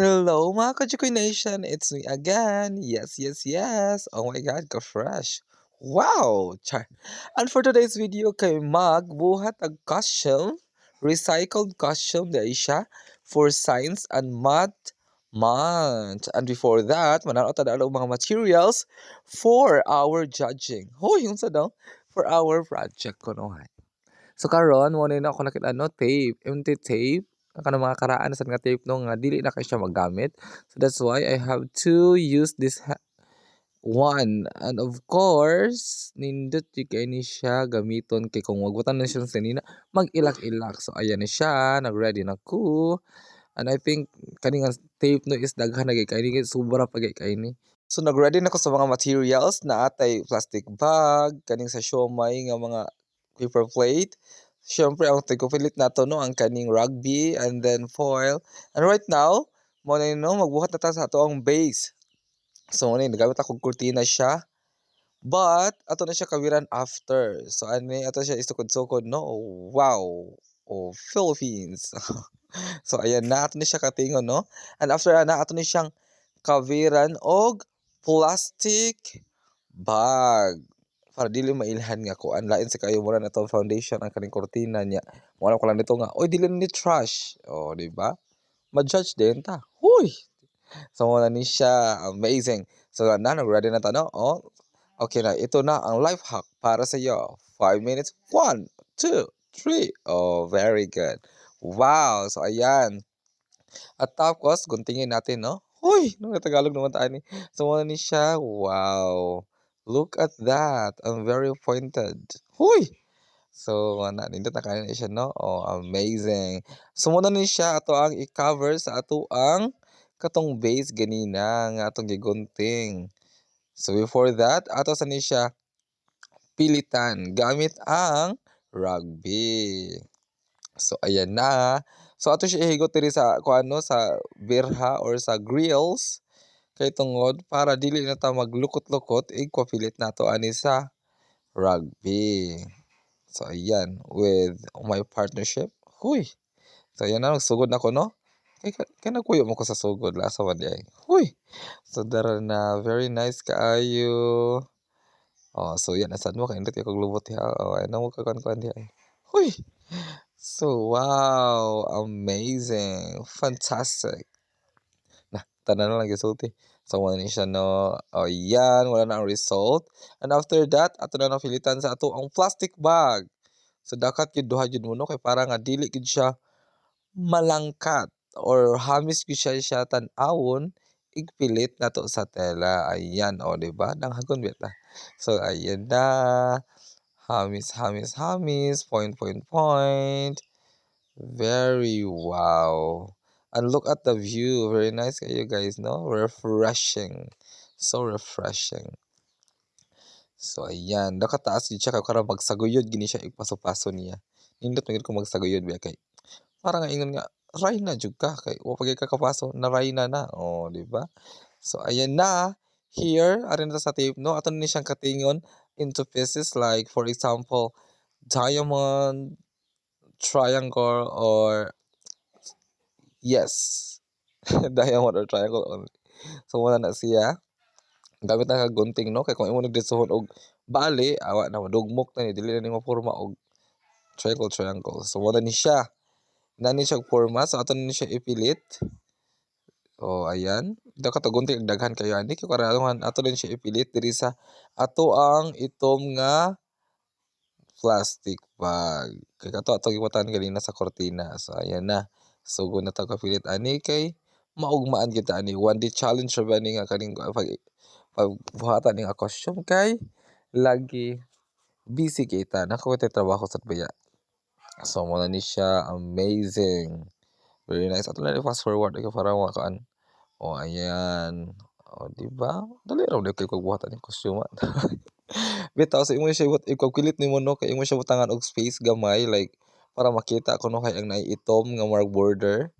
Hello mga Kajikoy Nation! It's me again! Yes, yes, yes! Oh my God, ka-fresh! Wow! Char! And for today's video, kay magbuhat ang costume, recycled costume na siya for Science and Math Month. And before that, mananaot na mga materials for our judging. Hoy, yung sa daw? For our project ko no. So karon mo na ako nakita tape, empty tape. Kanang mga karaan sa nga tape no nga dili na kay siya magamit. So that's why I have to use this one. And of course, nindot yung kay ni siya gamiton kay kung wagbutan na siya sinina, mag-ilak-ilak. So ayan na siya, nag-ready na ko. And I think kaning nga tape no is daghan na kay ni sobra pa kay ni. So nag-ready na ko sa mga materials na atay plastic bag, kaning sa siomai nga mga paper plate. Siyempre, ang tigpilit nato no, ang kaning rugby and then foil. And right now, mo na no, magbuhat na ta sa ato ang base. So, ano nagamit akong kurtina siya. But, ato na siya kawiran after. So, ano ato siya isukod-sukod, no? Oh, wow! Oh, Philippines! So, ayan na, ato na siya katingon, no? And after na, ato na siyang kawiran og plastic bag para dili mailhan nga kuan lain sa kayo mura na to foundation ang kaning kurtina niya. Wala ko lang dito nga, oy dili ni trash. Oh, di ba? Ma-judge din ta. Huy. So mo na ni siya amazing. So na nag-ready na ta no? Oh. Okay na, ito na ang life hack para sa iyo. 5 minutes. 1, 2, 3. Oh, very good. Wow. So ayan. At tapos guntingin natin no? Huy, nung Tagalog naman tayo ni. So mo na ni siya. Wow. Look at that. I'm very pointed. Huy! So, nindot na kanin siya, no? Oh, amazing. So, muna ni siya ato ang i-cover sa ato ang katong base ganina nga atong gigunting. So, before that, ato sa ni siya pilitan gamit ang rugby. So, ayan na. So, ato siya ihigot diri sa kuano sa birha or sa grills kay tungod para dili na ta maglukot-lukot igpapilit nato ani sa rugby. So ayan with my partnership. Huy. So ayan na nagsugod na ko no. Kay nagkuyo mo ko sa sugod lasa man di ay. Huy. So dara na very nice kaayo. Oh, so yan asad mo kay indot kay kog lubot ha. Oh, ano mo ka kan di ay. Huy. So wow, amazing. Fantastic. Nah, tanan na lang gisulti. So, wala ni siya no. Oh, yan. Wala na ang result. And after that, ato na napilitan sa ato ang plastic bag. So, dakat yun duha yun mo no. Kay para nga dili yun siya malangkat. Or hamis yun siya tan-awon. Igpilit na to sa tela. Ayan. O, diba? Nanghagon bita. So, ayan na. Hamis, hamis, hamis. Point, point, point. Very wow. And look at the view. Very nice kayo guys, no? Refreshing. So refreshing. So ayan, nakataas gid siya kay karang magsaguyod gini siya igpaso-paso niya. Nindot man gid ko magsaguyod biya kay para nga ingon nga ray na jud ka kay wa pa gyud ka kapaso na ray na. Oh, di ba? So ayan na. Here, arin na sa tape no. Ato ni siyang katingon into pieces like for example, diamond, triangle or yes. Diamond or triangle only. So wala na siya. Gamit na kag gunting no kay kung imo nagdisuhon og bali awa na madugmok na ni dili na ni maporma og triangle. So wala ni siya. Nani siya porma so ato ni siya ipilit. Oh ayan. Daw ka gunting daghan kayo ani kay karahon ato din siya ipilit diri sa ato ang itom nga plastic bag. Kay ato giwatan kanina sa kortina. So ayan na. Sugod na ta kapilit ani kay maugmaan kita ani. One day challenge ra ba ni nga kaning pagbuhatan ning costume kay lagi busy kita. Nakawat trabaho sa baya. So mo na ni siya amazing. Very nice. Ato na fast forward kay para makaan. Oh ayan. Oh, di ba? Dali raw kay pagbuhatan ning costume. Bitaw sa imo siya ikaw nimo no kay imo siya butangan og space gamay like para makita kuno kay ang naiitom nga mark border.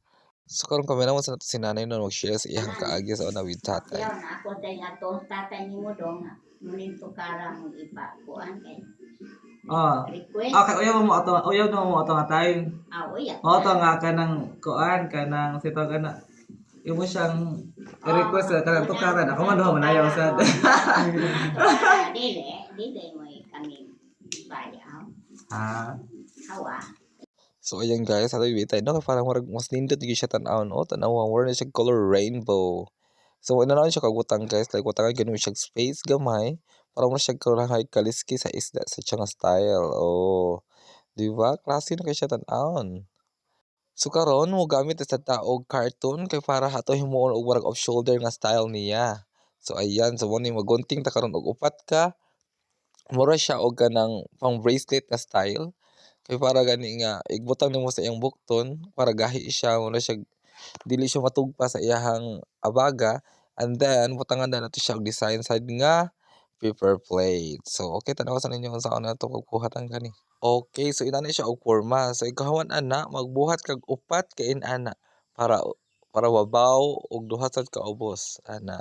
So karon kami naman sa si nanay no mag-share sa iyang kaagi sa una with tatay. Yaw na ako day ato tatay nimo dong munin tukara mo ipa kuan kay request. Okay, uyaw mo ato nga time. Uya. O to nga kanang kuan kanang sito kana imo siyang i-request sa kanang tukaran. Ako man do manayaw sad. Dili mo kami bayaw. Ah. Hawa. So ayan guys, ato ibitay no parang mas nindot gyud siya tan-aw no, tan-aw wala na siya color rainbow. So ina na siya kagutang guys, like butangan gyud mo siya space gamay para mo siya kalahay kaliski sa isda sa siya nga style. Oh, di ba? Klase na kay siya tan-awon. So karon mo gamit sa tao og cartoon kay para hato himuon og murag off shoulder nga style niya. So ayan, so mo ni magunting ta karon og upat ka, mura siya og kanang pang bracelet nga style. Kay para gani nga igbutang nimo sa iyang bukton para gahi siya muna siya dili siya matugpa sa iyahang abaga and then butangan na nato siya og design side nga paper plate. So okay tanaw sa ninyo unsaon nato pagbuhatan kani. Okay, so inani siya og porma. So ikahawan ana magbuhat kag upat ka inana para para wabaw og duha sad ka ubos ana.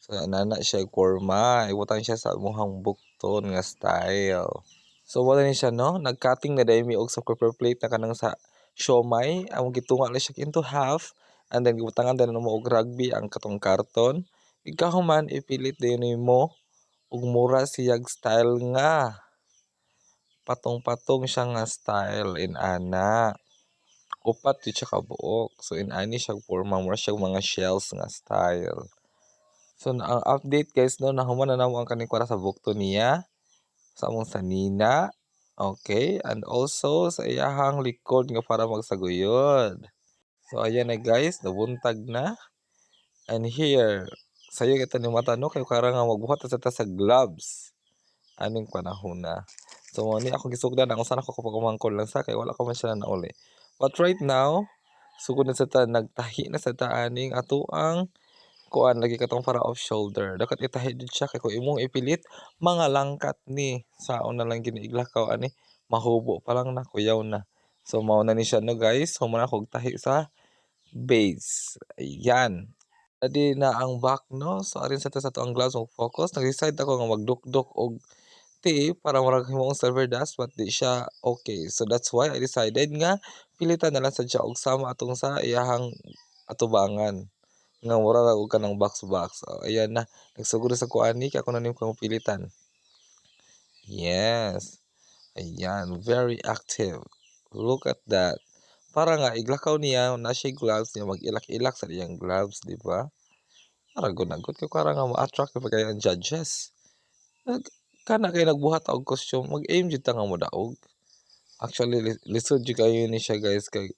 So inana siya og porma, ibutang siya sa imong bukton nga style. So wala ni siya no, nag-cutting na daymi og sa paper plate na kanang sa siomai, among gitunga na siya into half and then gibutangan din mo og rugby ang katong karton. Ikahuman ipilit din nimo og mura siyag style nga patong-patong siya nga style inana. Upat yun siya kabuok. So inani siya porma mura siya mga shells nga style. So ang update guys no, nahuman na namo ang kaning kuwara sa bukto niya sa among sanina. Okay, and also sa iyahang likod nga para magsaguyod. So ayan na guys, nabuntag na. And here, sayo kita ni mata no kay karang nga magbuhat ta sa gloves. Aning panahon na. So mo ni ako gisugdan ang usa na ko kapag umangkon lang sa kay wala ko man siya na uli. But right now, sugod na sa ta nagtahi na sa ta aning ato ang kuan lagi katong para off shoulder. Dapat itahi jud siya kay kung imong ipilit mga langkat ni saon na lang giniiglakaw ani mahubo pa lang na kuyaw na. So mao na ni siya no guys, human ako og tahi sa base. Ayan. Ready na ang back no. So arin sa ta sa to ang gloves mag focus. Nag-decide ako nga magdukdok og tape para murag himuong silver dust but di siya okay. So that's why I decided nga pilitan na lang sad siya og sama atong sa iyahang atubangan nga mura ra og kanang box. Oh, ayan na nagsugod sa kuani kay ako na ning pilitan. Yes. Ayan, very active. Look at that. Para nga iglakaw niya na siya gloves niya mag-ilak-ilak sa iyang gloves, di ba? Para gunagot kay para nga ma-attract pa kay ang judges. Nag kana kay nagbuhat og costume, mag-aim jud ta nga modaog. Actually lisod jud kayo ni siya guys kay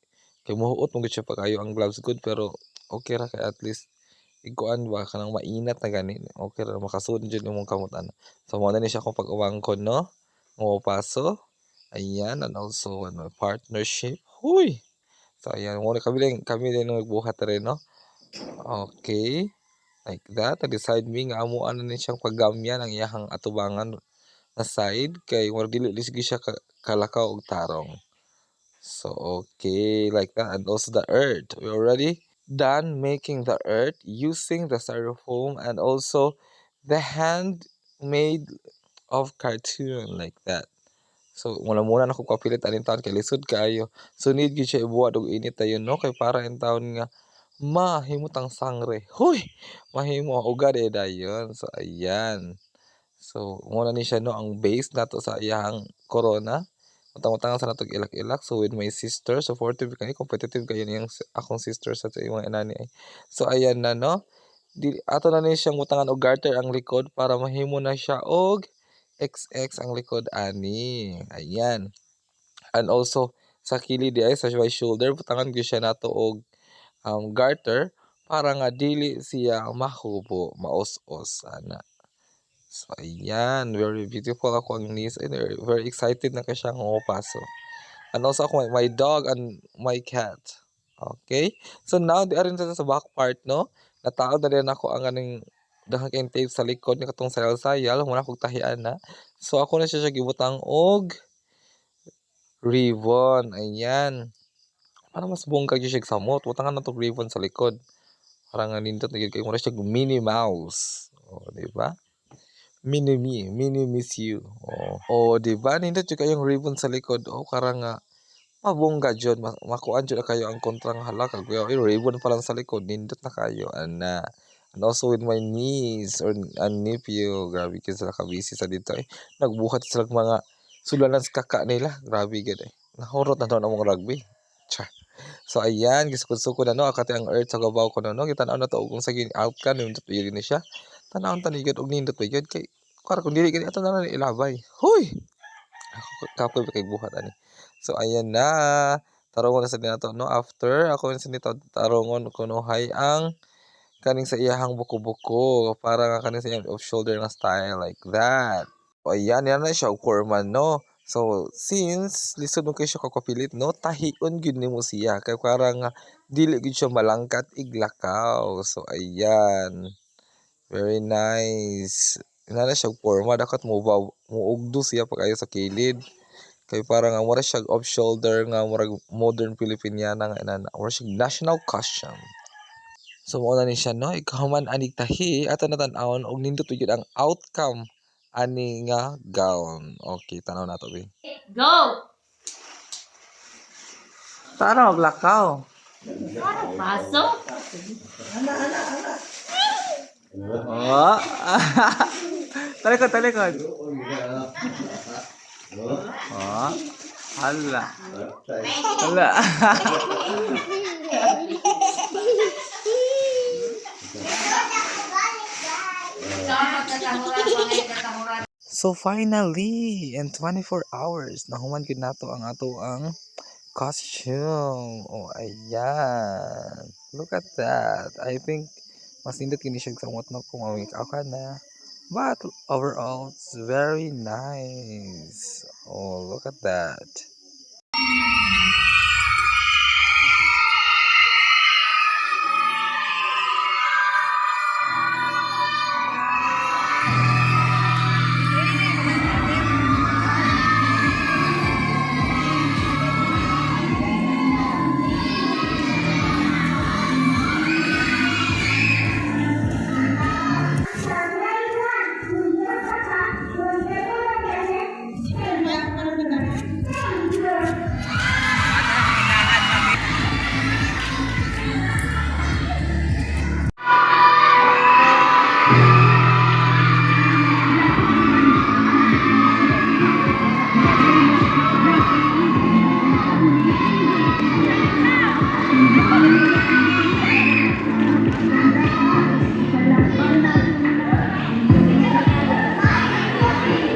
mohuot mo gud siya pa kayo ang gloves good pero okay ra kay at least ikuan ba kanang mainat na gani okay ra makasuot jud imong kamot ana. So mo na ni siya kung pag-umangkon no. Mo paso. Ayan and also ano partnership. Huy. So ayan mo kami din nagbuhat rin no. Okay. Like that, nag-decide mi nga amo ano ni siyang paggamyan ang iyahang atubangan na side kay murag dili lisgi siya kalakaw og tarong. So okay, like that and also the earth. We already done making the earth using the styrofoam and also the hand made of cartoon like that. So muna na ko kapilit aning taon kay lisod kaayo. So need gyud siya ibuhat og init dayon no kay para in taon nga mahimutang sangre. Huy! Mahimo ugad dayon. So ayan. So muna ni siya no ang base nato sa iyang corona. Utang-utangan sa natog ilak-ilak. So with my sister, supportive kay competitive kayo niyang akong sister sa imong inani ay. So ayan na no. Ato na ni siyang utangan og garter ang likod para mahimo na siya og XX ang likod ani. Ayan. And also sa kilid di ay sa my shoulder butangan gyud siya nato og garter para nga dili siya mahubo, maos-os ana. So ayan, very beautiful ako ang niece and very excited na ka siya nga mopaso. And also ako my dog and my cat. Okay? So now di arin sa back part no. Nataod na rin ako ang aning dahang kayong tape sa likod ni katong sayal-sayal muna kog tahian na. So ako na siya gibutang og ribbon. Ayan. Para mas bongga gyud siya samot, butangan na tong ribbon sa likod. Para nga nindot na gyud kay mura siya Minnie Mouse. Oh, di ba? Mini Miss You. Oh, oh di ba? Nindot jud kayong ribbon sa likod. Oh, karang nga mabongga jud makuan jud na kayo ang kontrang hala kag kuya oy ribbon pa lang sa likod nindot na kayo ana. And also with my niece or nephew, grabe gyud sila ka-busy sa dito eh. Nagbuhat sila og mga sulanan sa kaka nila, grabe gyud eh. Nahurot na daw namong rugby. Cha. So ayan, gisukod-sukod na no, akati ang earth sa gabaw ko no, gitanaw na to ug kung sa outcome nindot pa gyud ni siya. Tanawon ta ni gyud og nindot pa gyud kay kuwara kung dili gani ato na lang ilabay. Hoy! Kapoy ba kay buhat ani. So ayan na, tarungon na sa nato no, after ako sa nito tarungon kunuhay ang kaning sa iyahang buko-buko para nga kaning sa iyang off shoulder nga style like that. O ayan, yan na siya og forma no. So since lisod mo kay siya kakapilit no, tahion gyud nimo siya kay para nga dili gyud siya malangkat iglakaw. So ayan, very nice. Ina na siya og porma dapat muugdo siya pag-ayo sa kilid. Kay para nga mura siya off shoulder nga murag modern Filipiniana nga inana. Mura siya national costume. So mao na ni siya no, ikaw man ani tahi ato na tan-awon og nindot gyud ang outcome ani nga gown. Okay, tanaw nato be. Go! Tara maglakaw. Pasok! Oh. Talikod, talikod. Oh. Hala. Hala. So finally, in 24 hours, nahuman gid nato ang ato ang costume. Oh, ayan. Look at that. I think mas nindot kini siya sa umot no kung mamik ako na. But overall, it's very nice. Oh, look at that.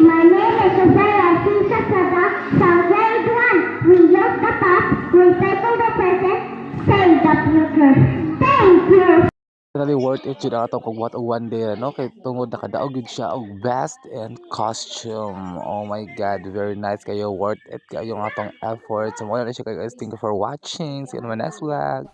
My name is Isaiah Sisa Sada from grade 1. We use the past, recycle the present, save the future. Thank you! Really worth it yun ang atong kagbuhat og one day no kay tungod nakadaog gyud siya og best in costume. Oh my god, very nice kayo, worth it kayo ang atong effort. So mo na siya guys, thank you for watching. See you in my next vlog.